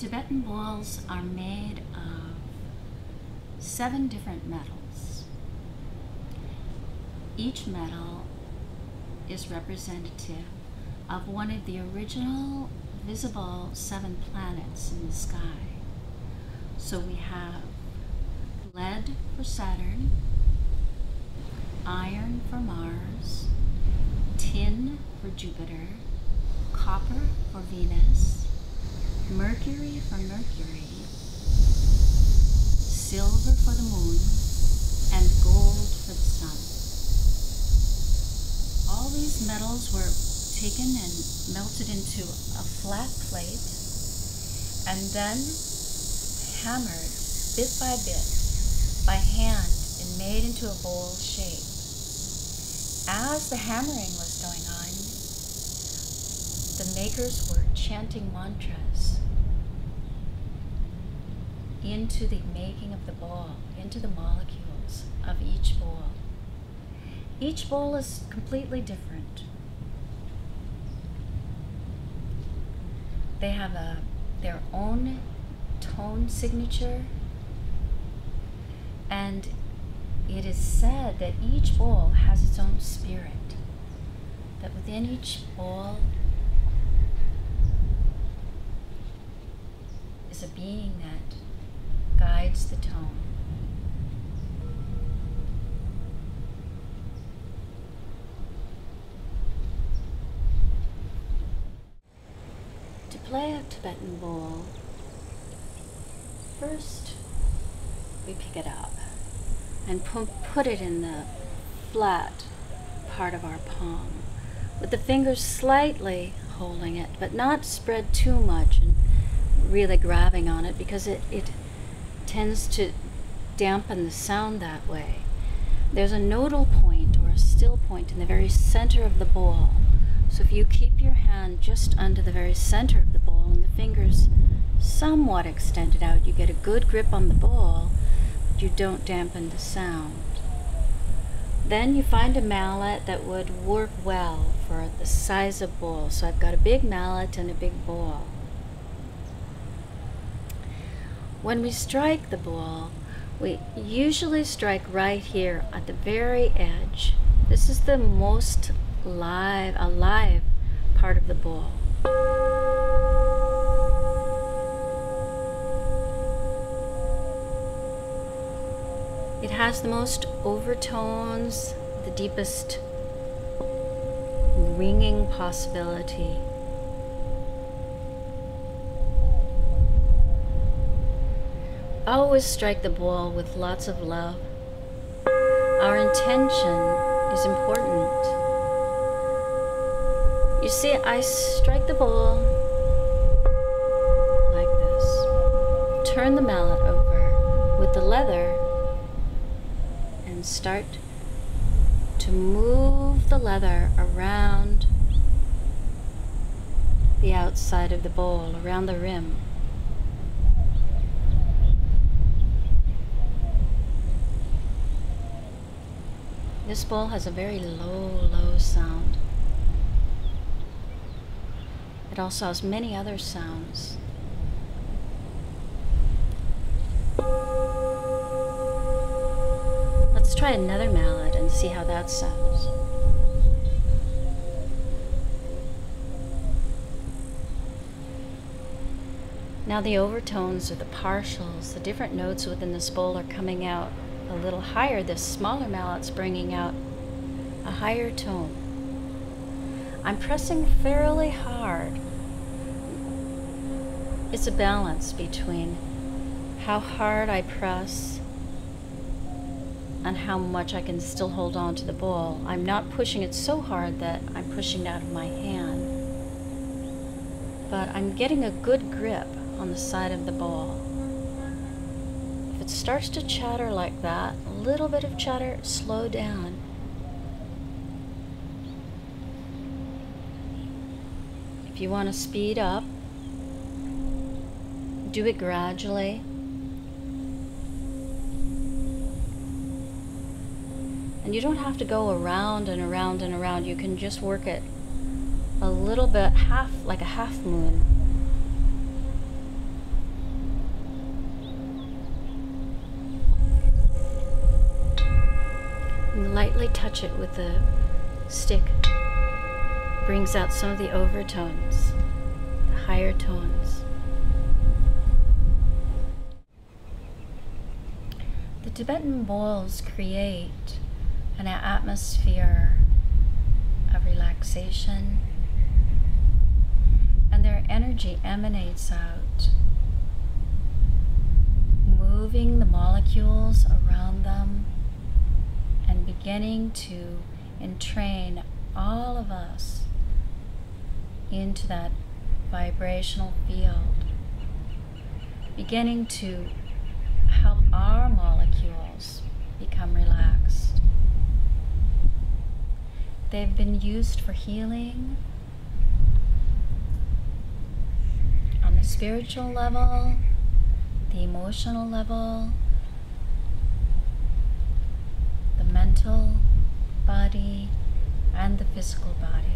Tibetan bowls are made of 7 different metals. Each metal is representative of one of the original visible 7 planets in the sky. So we have lead for Saturn, iron for Mars, tin for Jupiter, copper for Venus, Mercury for Mercury, silver for the moon, and gold for the sun. All these metals were taken and melted into a flat plate and then hammered bit by bit by hand and made into a bowl shape. As the hammering was going on, the makers were chanting mantras into the making of the bowl, into the molecules of each bowl. Each bowl is completely different. They have their own tone signature, and it is said that each bowl has its own spirit, that within each bowl is a being that guides the tone. To play a Tibetan bowl, first we pick it up and put it in the flat part of our palm, with the fingers slightly holding it, but not spread too much and really grabbing on it, because it tends to dampen the sound that way. There's a nodal point or a still point in the very center of the bowl. So if you keep your hand just under the very center of the bowl and the fingers somewhat extended out, you get a good grip on the bowl, but you don't dampen the sound. Then you find a mallet that would work well for the size of bowl. So I've got a big mallet and a big bowl. When we strike the bowl, we usually strike right here at the very edge. This is the most alive part of the bowl. It has the most overtones, the deepest ringing possibility. Always strike the bowl with lots of love. Our intention is important. You see, I strike the bowl like this, turn the mallet over with the leather, and start to move the leather around the outside of the bowl, around the rim. This bowl has a very low sound. It also has many other sounds. Let's try another mallet and see how that sounds. Now the overtones or the partials, the different notes within this bowl are coming out a little higher. This smaller mallet's bringing out a higher tone. I'm pressing fairly hard. It's a balance between how hard I press and how much I can still hold on to the bowl. I'm not pushing it so hard that I'm pushing it out of my hand, but I'm getting a good grip on the side of the bowl. If it starts to chatter like that, a little bit of chatter, slow down. If you want to speed up, do it gradually. And you don't have to go around and around and around. You can just work it a little bit, like a half moon. and lightly touch it with the stick. Brings out some of the overtones, the higher tones. The Tibetan bowls create an atmosphere of relaxation, and their energy emanates out, moving the molecules around them and beginning to entrain all of us into that vibrational field, beginning to help our molecules become relaxed. They've been used for healing on the spiritual level, the emotional level, the mental body, and the physical body.